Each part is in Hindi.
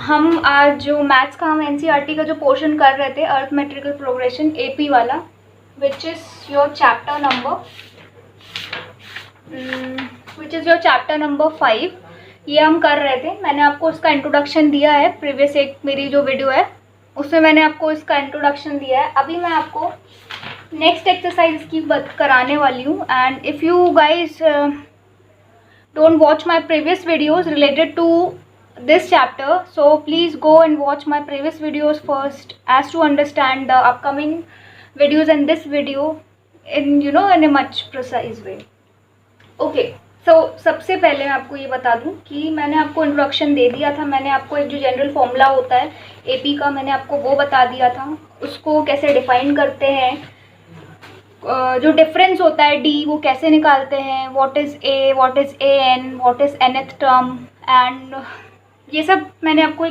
हम आज जो मैथ्स का हम एनसीईआरटी का जो पोर्शन कर रहे थे अर्थमेट्रिकल प्रोग्रेशन एपी वाला, विच इज़ योर चैप्टर नंबर 5, ये हम कर रहे थे। मैंने आपको इसका इंट्रोडक्शन दिया है, प्रीवियस एक मेरी जो वीडियो है उसमें मैंने आपको इसका इंट्रोडक्शन दिया है। अभी मैं आपको नेक्स्ट एक्सरसाइज की बात कराने वाली हूँ। And if you guys don't watch my previous videos related to this chapter, so please go and watch my previous videos first as to understand the upcoming videos in this video in in a much precise way. Okay, so सबसे पहले मैं आपको ये बता दूं कि मैंने आपको इंट्रोडक्शन दे दिया था। मैंने आपको एक जो जनरल फॉर्मूला होता है एपी का, मैंने आपको वो बता दिया था, उसको कैसे डिफाइन करते हैं, जो डिफरेंस होता है डी वो कैसे निकालते हैं, what is a, what is a n, what is nth term, and ये सब मैंने आपको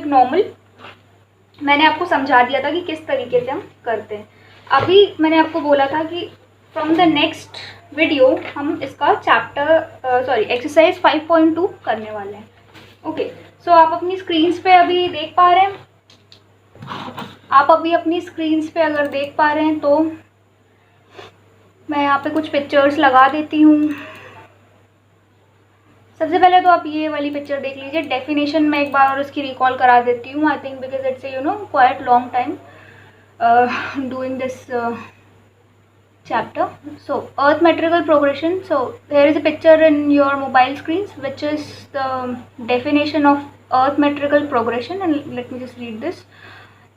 मैंने आपको समझा दिया था कि किस तरीके से हम करते हैं। अभी मैंने आपको बोला था कि फ्रॉम द नेक्स्ट वीडियो हम इसका एक्सरसाइज 5.2 करने वाले हैं। ओके, सो आप अपनी स्क्रीन्स पे अभी देख पा रहे हैं, आप अभी अपनी स्क्रीन्स पे अगर देख पा रहे हैं तो मैं यहाँ पे कुछ पिक्चर्स लगा देती हूँ। सबसे पहले तो आप ये वाली पिक्चर देख लीजिए। डेफिनेशन में एक बार और इसकी रिकॉल करा देती हूँ, I think because it's quite long time doing this chapter. So arithmetical progression. So here is a picture in your mobile screens which is the definition of arithmetical progression, and let me just read this.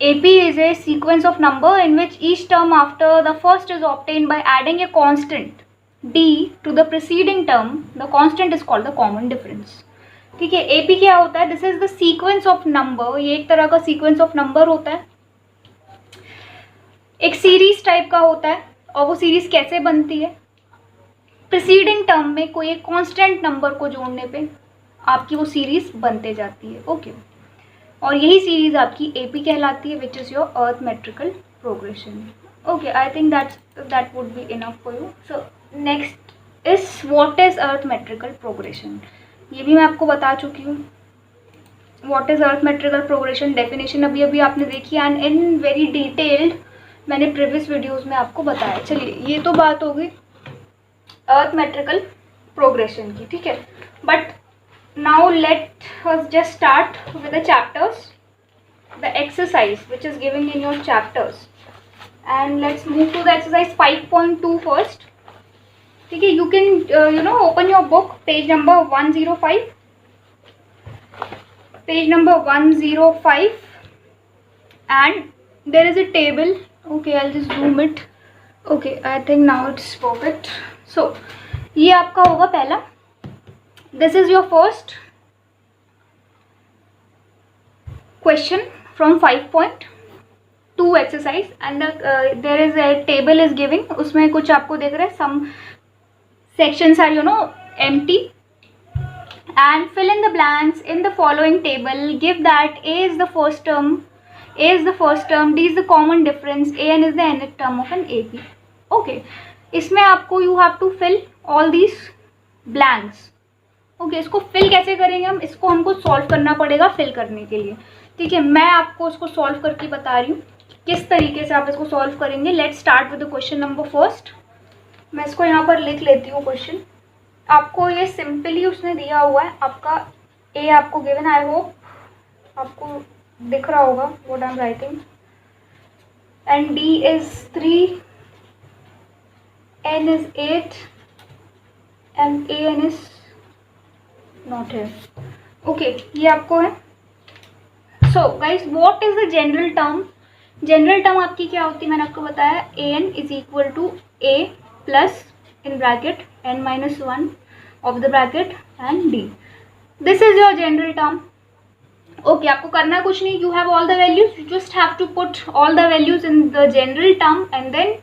AP is a sequence of number in which each term after the first is obtained by adding a constant d to the preceding term. The constant is called the common difference. ठीक है, AP क्या होता है? This is the sequence of number. ये एक तरह का sequence of number होता है, एक सीरीज टाइप का होता है। और वो सीरीज कैसे बनती है? प्रीसीडिंग टर्म में कोई एक कांस्टेंट नंबर को जोड़ने पे आपकी वो सीरीज बनते जाती है। ओके, और यही सीरीज आपकी एपी कहलाती है, which is your arithmetical progression. Okay, I think that would be enough for you. So next is what is arithmetical progression. ये भी मैं आपको बता चुकी हूँ। What is arithmetical progression definition अभी अभी आपने देखी, एंड इन वेरी डिटेल्ड मैंने प्रीवियस वीडियोस में आपको बताया। चलिए, ये तो बात हो गई अर्थमेट्रिकल प्रोग्रेशन की, ठीक है। But now let us just start with the chapters, the exercise which is giving in your chapters, and let's move to the exercise 5.2 first. ठीक है, you can open your book, page number 105, page number 105, and there is a table. Okay, I'll just zoom it. Okay, I think now it's perfect. So ये आपका होगा पहला, this is your first question from 5.2 exercise, and there is a table is giving. उसमें कुछ आपको देख रहे हैं, some sections are empty, and fill in the blanks in the following table. Give that A is the first term, A is the first term, D is the common difference, AN is the nth term of an AP. Okay, इसमें आपको you have to fill all these blanks. Okay, इसको fill कैसे करेंगे हम? इसको हमको solve करना पड़ेगा fill करने के लिए। ठीक है, मैं आपको उसको solve करके बता रही हूँ किस तरीके से आप इसको solve करेंगे। Let's start with the question number first. मैं इसको यहाँ पर लिख लेती हूँ question। आपको ये सिंपली उसने दिया हुआ है, आपका A आपको given, I hope आपको दिख रहा होगा what I'm writing, and D is 3, N is 8, and AN is not here. Okay, ये आपको है। So guys, what is the general term? General term आपकी क्या होती है? मैंने आपको बताया AN is equal to A plus in bracket N minus 1 of the bracket and D. This is your general term. Okay, आपको करना कुछ नहीं, you have all the values, you just have to put all the values in the general term, and then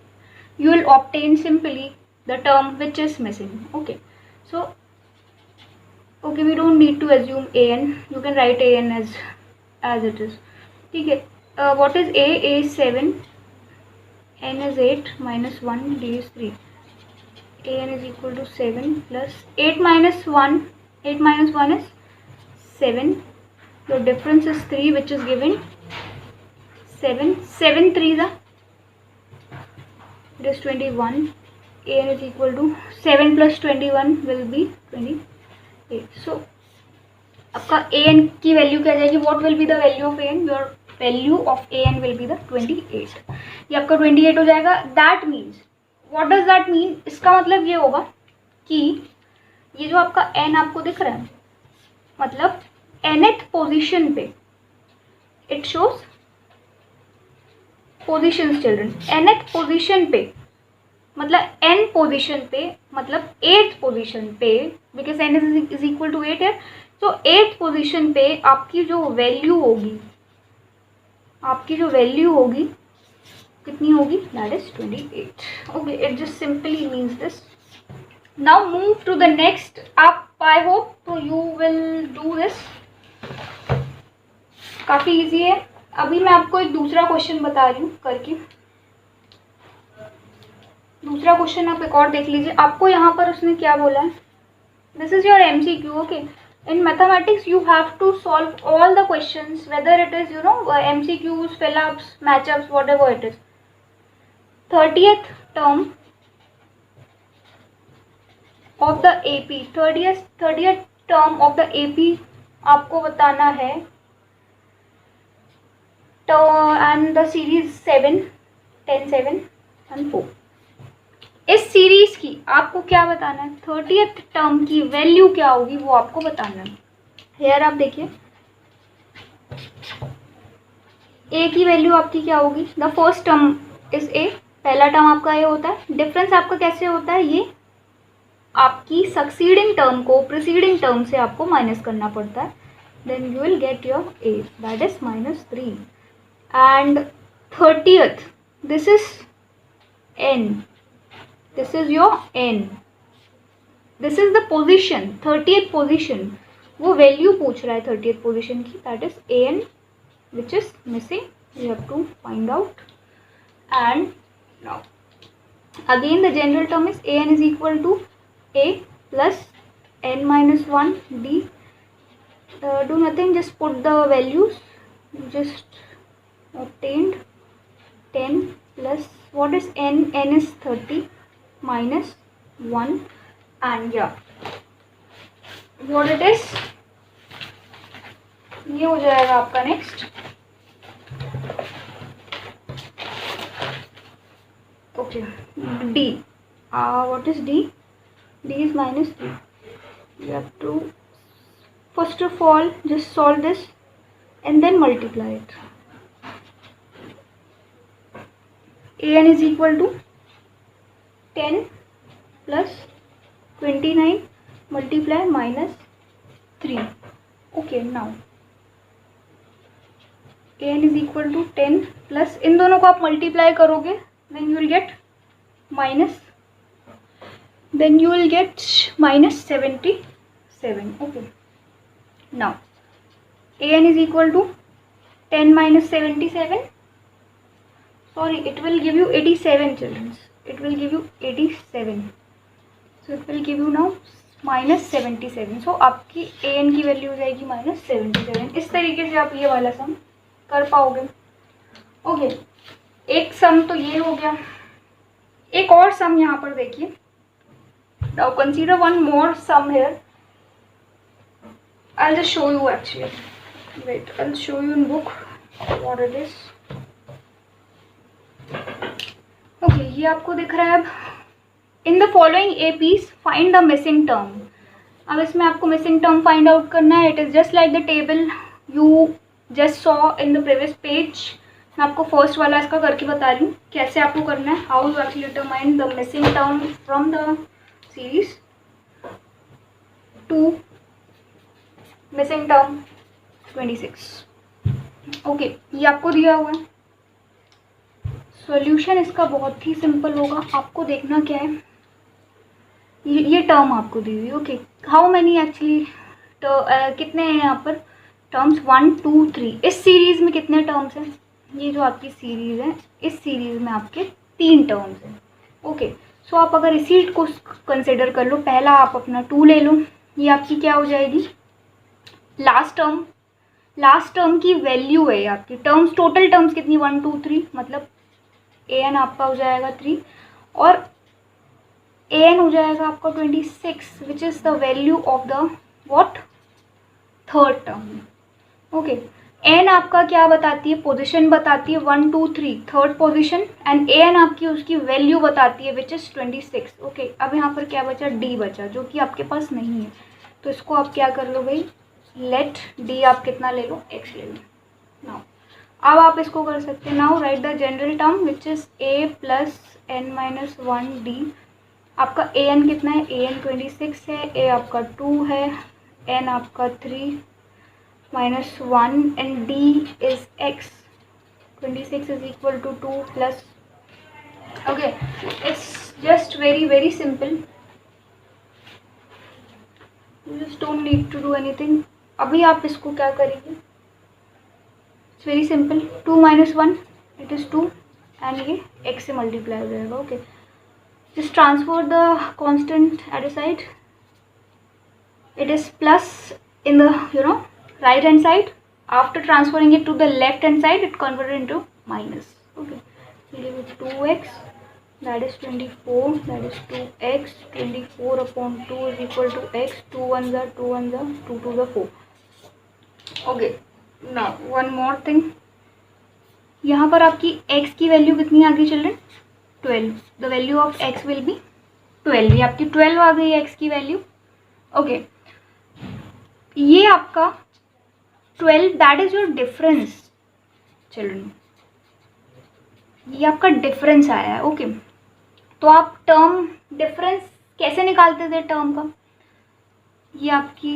you will obtain simply the term which is missing. Okay, so okay, we don't need to assume an, you can write an as it is. ठीक है, what is A is 7, N is 8 minus 1, D is 3, AN is equal to 7 plus 8 minus 1, 8 minus 1 is 7, your difference is 3 which is giving 7. 7 3 it is 21. an is equal to 7 plus 21 will be 28. So आपका an की वैल्यू क्या जाएगी? What will be the value of an? Your value of an will be the 28. ये आपका 28 हो जाएगा. That means, what does that mean? इसका मतलब ये होगा कि ये जो आपका n आपको दिख रहा है, मतलब nth पोजीशन पे it shows positions children. nth position पे मतलब n पोजीशन पे, मतलब 8th पोजीशन पे, because n is equal to 8 है. तो 8th पोजीशन पे आपकी जो वैल्यू होगी कितनी होगी? That is 28. Okay, it just simply means this. Now move to the next. आप, आई होप तो यू विल डू दिस. काफ़ी इजी है. अभी मैं आपको एक दूसरा क्वेश्चन बता रही हूँ करके. दूसरा क्वेश्चन आप एक और देख लीजिए. आपको यहाँ पर उसने क्या बोला है? This is your MCQ. Okay, in mathematics you have to solve all the questions, whether it is MCQs, fill-ups, match-ups, whatever it is. 30th term of the AP, 30th term of the AP आपको बताना है. and the series 7, 10, 7 and 4. इस सीरीज की आपको क्या बताना है? 30th टर्म की वैल्यू क्या होगी वो आपको बताना है. हेयर आप देखिए, ए की वैल्यू आपकी क्या होगी? The first term is a. पहला टर्म आपका ए होता है. डिफरेंस आपका कैसे होता है? ये आपकी सक्सीडिंग टर्म को प्रीसीडिंग टर्म से आपको माइनस करना पड़ता है. Then you will get your a, that is -3. And 30th, this is n. This is your n. This is the position, 30th position. वो वैल्यू पूछ रहा है 30th position की. That is an, which is missing. You have to find out. And now, again the general term is an is equal to a plus n minus 1 d. Do nothing, just put the values. Just obtained 10 plus, what is n? N is 30. minus 1 and what it is, ये हो जाएगा आपका next. Okay, D. What is D? D is -3. You have to first of all just solve this and then multiply it. an is equal to 10 plus 29 multiply -3. Okay, now an is equal to 10 plus, इन दोनों को आप मल्टीप्लाई करोगे, then you will get -77. Okay, now an is equal to 10 minus 77. Sorry, it will give you 87, children. It will give you 87. So it will give you now -77. So आपकी an की वैल्यू हो जाएगी -77. इस तरीके से आप ये वाला सम कर पाओगे. ओके, एक सम तो ये हो गया. एक और सम यहाँ पर देखिए. Now consider one more sum here. I'll just show you actually. Wait, I'll show you in book what it is. Okay, ये आपको दिख रहा है. अब in the following APs find the missing term. अब इसमें आपको मिसिंग टर्म फाइंड आउट करना है. It is just like the table you just saw in the previous page. मैं आपको फर्स्ट वाला इसका करके बता रही हूँ कैसे आपको करना है. How you actually determine the missing term from the series to missing term 26. Okay, ये आपको दिया हुआ है. सॉल्यूशन इसका बहुत ही सिंपल होगा. आपको देखना क्या है, ये टर्म आपको दी हुई. ओके, हाउ मैनी एक्चुअली कितने हैं यहाँ पर टर्म्स? 1 2 3. इस सीरीज़ में कितने टर्म्स हैं? ये जो आपकी सीरीज़ है, इस सीरीज़ में आपके 3 टर्म्स हैं. ओके, सो आप अगर इसी को कंसिडर कर लो, पहला आप अपना 2 ले लो, ये आपकी क्या हो जाएगी? Last term. लास्ट टर्म की वैल्यू है आपकी। टर्म्स, टोटल टर्म्स कितनी, 1 2 3, मतलब ए एन आपका हो जाएगा 3 और ए एन हो जाएगा आपका 26 which is the value of the what, third term. Okay, n आपका क्या बताती है, पोजीशन बताती है 1 2 3, third position, and a n आपकी उसकी वैल्यू बताती है विच इज़ 26। ओके, अब यहाँ पर क्या बचा, डी बचा, जो कि आपके पास नहीं है। तो इसको आप क्या कर लो भाई, लेट डी आप कितना ले लो, एक्स ले लो। नाउ अब आप इसको कर सकते हैं, now write the general term which is a plus n minus 1 d. आपका ए एन कितना है, ए एन 26 है, ए आपका 2 है, एन आपका 3 minus 1 and d is x, 26 is equal to 2 plus, okay, it's just very simple, you just don't need to do anything। अभी आप इसको क्या करेंगे, it's very simple, 2 minus 1 it is 2 and ये x से मल्टीप्लाई हो जाएगा। Okay, just transfer the constant at a side, it is plus in the right hand side, after transferring it to the left hand side it converted into minus। Okay, so give it 2x, that is 24, that is 2x, 24 upon 2 is equal to x, 2 1 are 2 1 are 2 2 the 4। okay, now one more thing, यहाँ पर आपकी x की वैल्यू कितनी आ गई children, 12, the value of x will be 12, ये आपकी 12 आ गई x की वैल्यू। ओके, ये आपका 12 that is your difference children, ये आपका डिफरेंस आया है। ओके, तो आप टर्म डिफरेंस कैसे निकालते थे टर्म का, ये आपकी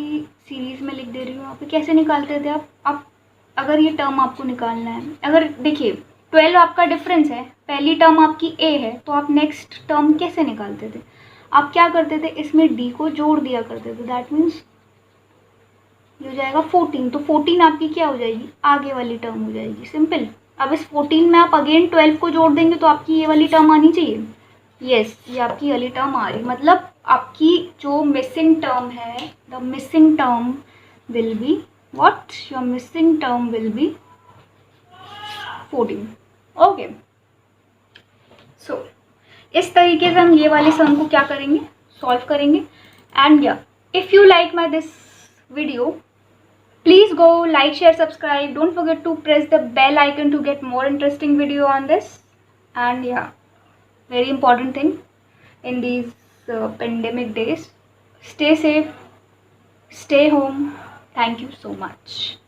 सीरीज में लिख दे रही हूँ यहाँ पे, कैसे निकालते थे आप अगर ये टर्म आपको निकालना है, अगर देखिए 12 आपका डिफरेंस है, पहली टर्म आपकी a है, तो आप नेक्स्ट टर्म कैसे निकालते थे, आप क्या करते थे, इसमें d को जोड़ दिया करते थे, दैट मीन्स ये हो जाएगा 14, तो 14 आपकी क्या हो जाएगी, आगे वाली टर्म हो जाएगी, सिंपल। अब इस 14 में आप अगेन 12 को जोड़ देंगे तो आपकी ये वाली टर्म आनी चाहिए, यस, ये आपकी वाली टर्म आ रही, मतलब आपकी जो मिसिंग टर्म है, the missing term will be what, your missing term will be 14। Okay, so इस तरीके से हम ये वाले सम को क्या करेंगे, सॉल्व करेंगे। एंड या if you like my this video, please go like, share, subscribe, don't forget to press the bell icon to get more interesting video on this। and yeah, very important thing in these pandemic days, stay safe, stay home, thank you so much।